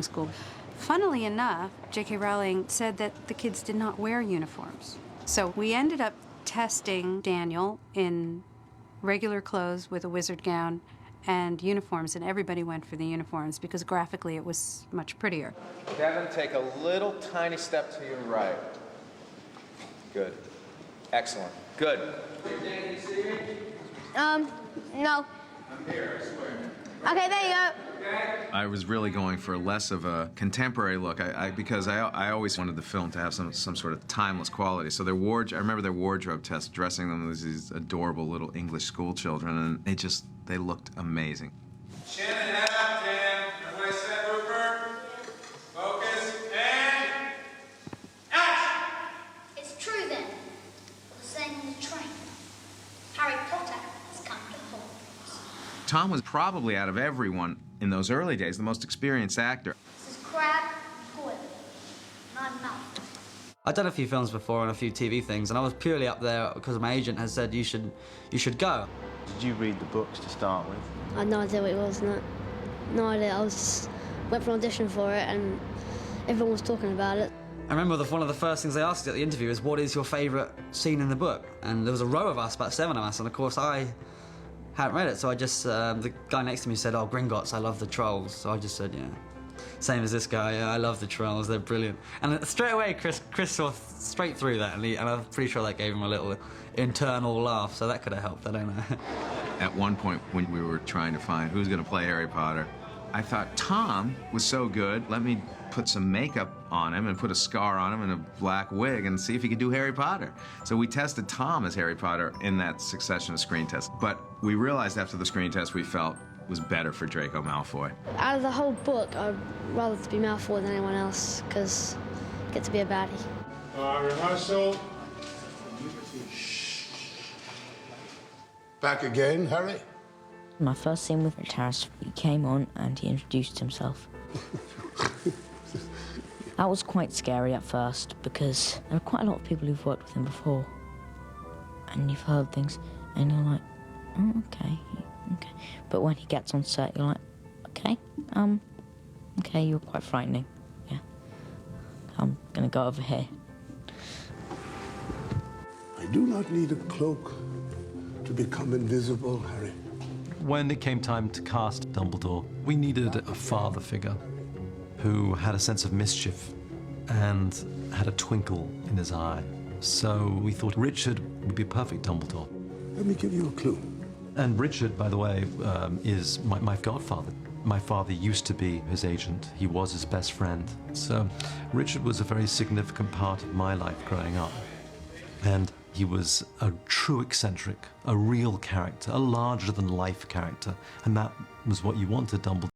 school. Funnily enough, J.K. Rowling said that the kids did not wear uniforms. So we ended up testing Daniel in regular clothes with a wizard gown and uniforms, and everybody went for the uniforms because graphically it was much prettier. Devin, take a little tiny step to your right. Good. Excellent. Good. Can you see me? No. I'm here, I swear. Okay, there you go. I was really going for less of a contemporary look, because I always wanted the film to have some sort of timeless quality. So their I remember their wardrobe test, dressing them as these adorable little English school children, and they looked amazing. Chin and head up, Dan. Everybody set, Rupert. Focus, and action! It's true then. The same in the train. Harry Potter has come to Hogwarts. Tom was probably, out of everyone in those early days, the most experienced actor. This is Crabbe and Goyle. And I'm Malfoy. I'd done a few films before and a few TV things, and I was purely up there because my agent had said you should go. Did you read the books to start with? I had no idea what it was, no idea. I went for an audition for it, and everyone was talking about it. I remember one of the first things they asked at the interview is, what is your favourite scene in the book? And there was a row of us, about 7 of us, and of course I hadn't read it, so I just, the guy next to me said, oh, Gringotts, I love the trolls. So I just said, yeah. Same as this guy, yeah, I love the trolls, they're brilliant. And straight away, Chris saw straight through that, and I'm pretty sure that gave him a little internal laugh, so that could have helped, I don't know. At one point, when we were trying to find who's going to play Harry Potter, I thought Tom was so good, let me put some makeup on him and put a scar on him and a black wig and see if he could do Harry Potter. So we tested Tom as Harry Potter in that succession of screen tests. But we realized after the screen test we felt was better for Draco Malfoy. Out of the whole book, I'd rather to be Malfoy than anyone else, because I get to be a baddie. Rehearsal. Back again, Harry? My first scene with Terrace, he came on and he introduced himself. That was quite scary at first because there are quite a lot of people who've worked with him before. And you've heard things and you're like, oh, okay. But when he gets on set, you're like, okay, you're quite frightening. Yeah. I'm gonna go over here. I do not need a cloak to become invisible, Harry. When it came time to cast Dumbledore, we needed a father figure who had a sense of mischief and had a twinkle in his eye. So we thought Richard would be a perfect Dumbledore. Let me give you a clue. And Richard, by the way, is my godfather. My father used to be his agent. He was his best friend. So Richard was a very significant part of my life growing up. And he was a true eccentric, a real character, a larger-than-life character. And that was what you wanted Dumbledore